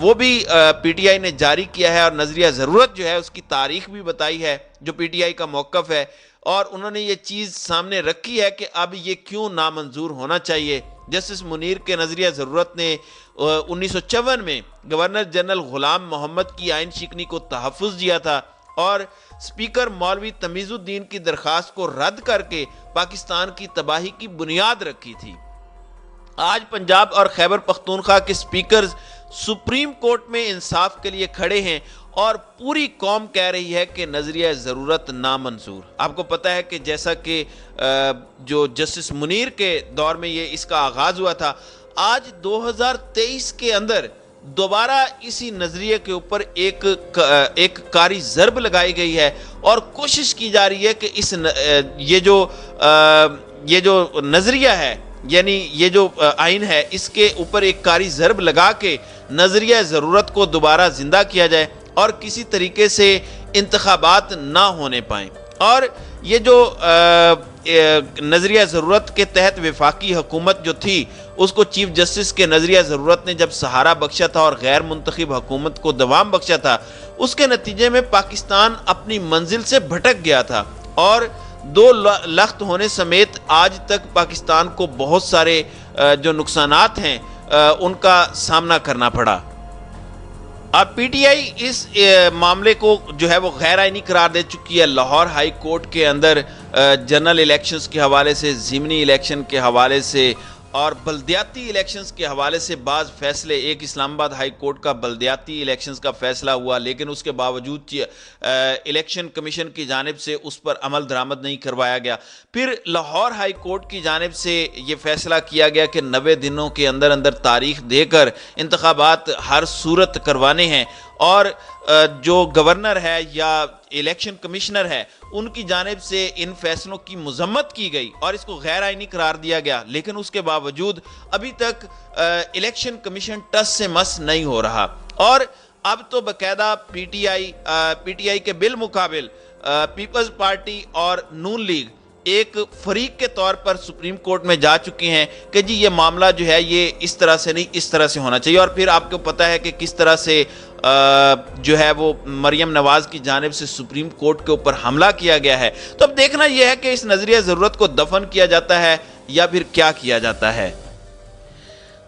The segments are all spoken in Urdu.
وہ بھی پی ٹی آئی نے جاری کیا ہے اور نظریہ ضرورت جو ہے اس کی تاریخ بھی بتائی ہے جو پی ٹی آئی کا موقف ہے، اور انہوں نے یہ چیز سامنے رکھی ہے کہ اب یہ کیوں نامنظور ہونا چاہیے۔ جسٹس منیر کے نظریہ ضرورت نے 1954 میں گورنر جنرل غلام محمد کی آئین شکنی کو تحفظ دیا تھا اور اسپیکر مولوی تمیز الدین کی درخواست کو رد کر کے پاکستان کی تباہی کی بنیاد رکھی تھی۔ آج پنجاب اور خیبر پختونخوا کے اسپیکرز سپریم کورٹ میں انصاف کے لیے کھڑے ہیں اور پوری قوم کہہ رہی ہے کہ نظریہ ضرورت نامنظور۔ آپ کو پتہ ہے کہ جیسا کہ جو جسٹس منیر کے دور میں اس کا آغاز ہوا تھا، آج 2023 کے اندر دوبارہ اسی نظریے کے اوپر ایک کاری ضرب لگائی گئی ہے اور کوشش کی جا رہی ہے کہ یہ جو نظریہ ہے، یعنی یہ جو آئین ہے، اس کے اوپر ایک کاری ضرب لگا کے نظریہ ضرورت کو دوبارہ زندہ کیا جائے اور کسی طریقے سے انتخابات نہ ہونے پائیں۔ اور یہ جو نظریہ ضرورت کے تحت وفاقی حکومت جو تھی، اس کو چیف جسٹس کے نظریہ ضرورت نے جب سہارا بخشا تھا اور غیر منتخب حکومت کو دوام بخشا تھا، اس کے نتیجے میں پاکستان اپنی منزل سے بھٹک گیا تھا اور 2 لخت ہونے سمیت آج تک پاکستان کو بہت سارے جو نقصانات ہیں ان کا سامنا کرنا پڑا۔ اب پی ٹی آئی اس معاملے کو جو ہے وہ غیر آئینی قرار دے چکی ہے۔ لاہور ہائی کورٹ کے اندر جنرل الیکشنز کے حوالے سے، ضمنی الیکشن کے حوالے سے اور بلدیاتی الیکشنز کے حوالے سے بعض فیصلے، ایک اسلام آباد ہائی کورٹ کا بلدیاتی الیکشنز کا فیصلہ ہوا، لیکن اس کے باوجود الیکشن کمیشن کی جانب سے اس پر عمل درآمد نہیں کروایا گیا۔ پھر لاہور ہائی کورٹ کی جانب سے یہ فیصلہ کیا گیا کہ 90 دنوں کے اندر تاریخ دے کر انتخابات ہر صورت کروانے ہیں، اور جو گورنر ہے یا الیکشن کمشنر ہے ان کی جانب سے ان فیصلوں کی مذمت کی گئی اور اس کو غیر آئینی قرار دیا گیا، لیکن اس کے باوجود ابھی تک الیکشن کمیشن ٹس سے مس نہیں ہو رہا۔ اور اب تو باقاعدہ پی ٹی آئی کے بالمقابل پیپلز پارٹی اور نون لیگ ایک فریق کے طور پر سپریم کورٹ میں جا چکے ہیں کہ جی یہ معاملہ جو ہے یہ اس طرح سے نہیں، اس طرح سے ہونا چاہیے۔ اور پھر آپ کو پتہ ہے کہ کس طرح سے جو ہے وہ مریم نواز کی جانب سے سپریم کورٹ کے اوپر حملہ کیا گیا ہے۔ تو اب دیکھنا یہ ہے کہ اس نظریہ ضرورت کو دفن کیا جاتا ہے یا پھر کیا کیا جاتا ہے۔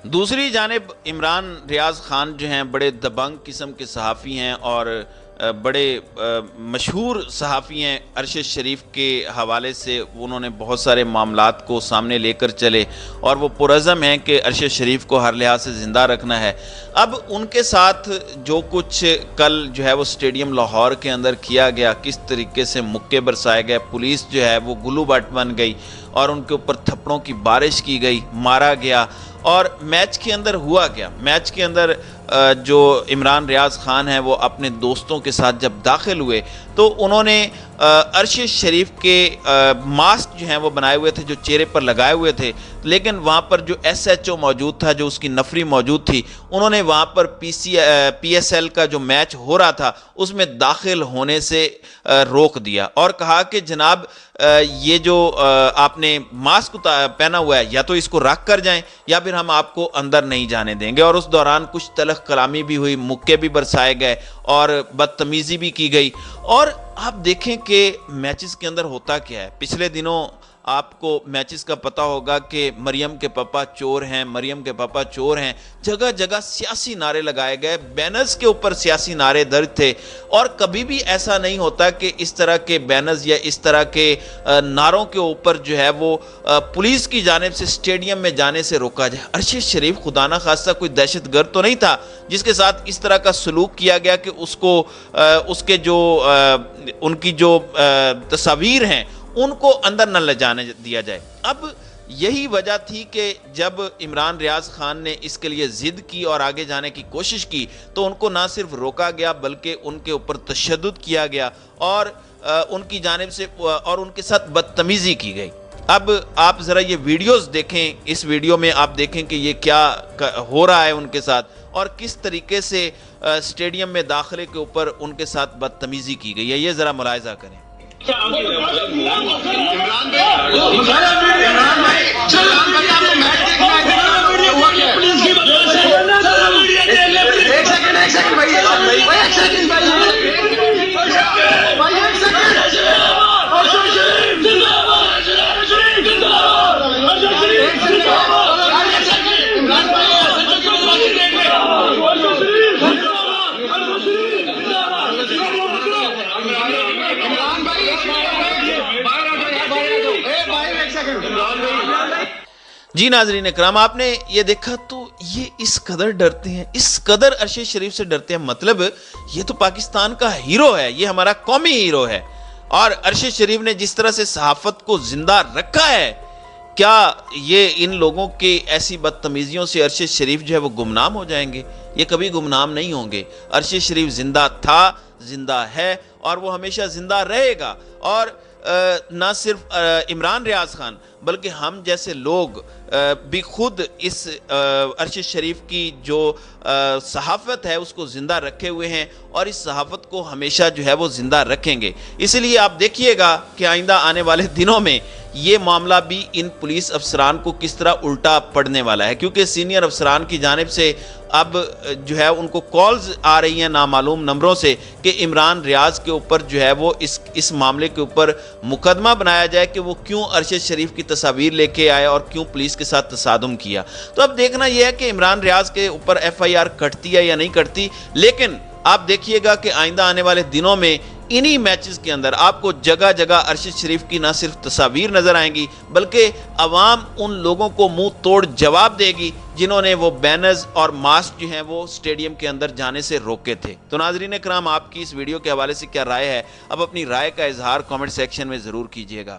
دوسری جانب عمران ریاض خان جو ہیں بڑے دبنگ قسم کے صحافی ہیں اور بڑے مشہور صحافی ہیں۔ ارشد شریف کے حوالے سے انہوں نے بہت سارے معاملات کو سامنے لے کر چلے اور وہ پرعزم ہیں کہ ارشد شریف کو ہر لحاظ سے زندہ رکھنا ہے۔ اب ان کے ساتھ جو کچھ کل جو ہے وہ اسٹیڈیم لاہور کے اندر کیا گیا، کس طریقے سے مکے برسائے گئے، پولیس جو ہے وہ گلو بٹ بن گئی اور ان کے اوپر تھپڑوں کی بارش کی گئی، مارا گیا، اور میچ کے اندر ہوا گیا۔ میچ کے اندر جو عمران ریاض خان ہیں وہ اپنے دوستوں کے ساتھ جب داخل ہوئے تو انہوں نے ارشد شریف کے ماسک جو ہیں وہ بنائے ہوئے تھے، جو چہرے پر لگائے ہوئے تھے، لیکن وہاں پر جو ایس ایچ او موجود تھا، جو اس کی نفری موجود تھی، انہوں نے وہاں پر پی ایس ایل کا جو میچ ہو رہا تھا اس میں داخل ہونے سے روک دیا اور کہا کہ جناب یہ جو آپ نے ماسک پہنا ہوا ہے یا تو اس کو رکھ کر جائیں یا پھر ہم آپ کو اندر نہیں جانے دیں گے۔ اور اس دوران کچھ تلخ کلامی بھی ہوئی، مکے بھی برسائے گئے اور بدتمیزی بھی کی گئی۔ اور آپ دیکھیں کہ میچز کے اندر ہوتا کیا ہے۔ پچھلے دنوں آپ کو میچز کا پتہ ہوگا کہ مریم کے پاپا چور ہیں، مریم کے پاپا چور ہیں، جگہ جگہ سیاسی نعرے لگائے گئے، بینرز کے اوپر سیاسی نعرے درج تھے، اور کبھی بھی ایسا نہیں ہوتا کہ اس طرح کے بینرز یا اس طرح کے نعروں کے اوپر جو ہے وہ پولیس کی جانب سے اسٹیڈیم میں جانے سے روکا جائے۔ ارشد شریف خدا نہ خواستہ کوئی دہشت گرد تو نہیں تھا جس کے ساتھ اس طرح کا سلوک کیا گیا کہ اس کو اس کے جو ان کی جو تصاویر ہیں ان کو اندر نہ لے جانے دیا جائے۔ اب یہی وجہ تھی کہ جب عمران ریاض خان نے اس کے لیے ضد کی اور آگے جانے کی کوشش کی تو ان کو نہ صرف روکا گیا بلکہ ان کے اوپر تشدد کیا گیا اور ان کی جانب سے اور ان کے ساتھ بدتمیزی کی گئی۔ اب آپ ذرا یہ ویڈیوز دیکھیں، اس ویڈیو میں آپ دیکھیں کہ یہ کیا ہو رہا ہے ان کے ساتھ اور کس طریقے سے اسٹیڈیم میں داخلے کے اوپر ان کے ساتھ بدتمیزی کی گئی ہے، یہ ذرا ملاحظہ کریں۔ جی ناظرین اکرام، آپ نے یہ دیکھا تو یہ اس قدر ڈرتے ہیں، اس قدر ارشد شریف سے ڈرتے ہیں، مطلب یہ تو پاکستان کا ہیرو ہے، یہ ہمارا قومی ہیرو ہے، اور ارشد شریف نے جس طرح سے صحافت کو زندہ رکھا ہے، کیا یہ ان لوگوں کی ایسی بدتمیزیوں سے ارشد شریف جو ہے وہ گمنام ہو جائیں گے؟ یہ کبھی گمنام نہیں ہوں گے۔ ارشد شریف زندہ تھا، زندہ ہے، اور وہ ہمیشہ زندہ رہے گا۔ اور نہ صرف عمران ریاض خان بلکہ ہم جیسے لوگ بھی خود اس ارشد شریف کی جو صحافت ہے اس کو زندہ رکھے ہوئے ہیں، اور اس صحافت کو ہمیشہ جو ہے وہ زندہ رکھیں گے۔ اس لیے آپ دیکھیے گا کہ آئندہ آنے والے دنوں میں یہ معاملہ بھی ان پولیس افسران کو کس طرح الٹا پڑنے والا ہے، کیونکہ سینئر افسران کی جانب سے اب جو ہے ان کو کالز آ رہی ہیں نامعلوم نمبروں سے کہ عمران ریاض کے اوپر جو ہے وہ اس معاملے کے اوپر مقدمہ بنایا جائے کہ وہ کیوں ارشد شریف کی تصاویر لے کے آئے اور کیوں پولیس کے ساتھ تصادم کیا۔ تو اب دیکھنا یہ ہے کہ عمران ریاض کے اوپر ایف آئی آر کٹتی ہے یا نہیں کٹتی، لیکن آپ دیکھیے گا کہ آئندہ آنے والے دنوں میں انہی میچز کے اندر آپ کو جگہ جگہ ارشد شریف کی نہ صرف تصاویر نظر آئیں گی بلکہ عوام ان لوگوں کو منہ توڑ جواب دے گی جنہوں نے وہ بینرز اور ماسک جو ہیں وہ سٹیڈیم کے اندر جانے سے روکے تھے۔ تو ناظرین کرام، آپ کی اس ویڈیو کے حوالے سے کیا رائے ہے؟ اب اپنی رائے کا اظہار کامنٹ سیکشن میں ضرور کیجیے گا۔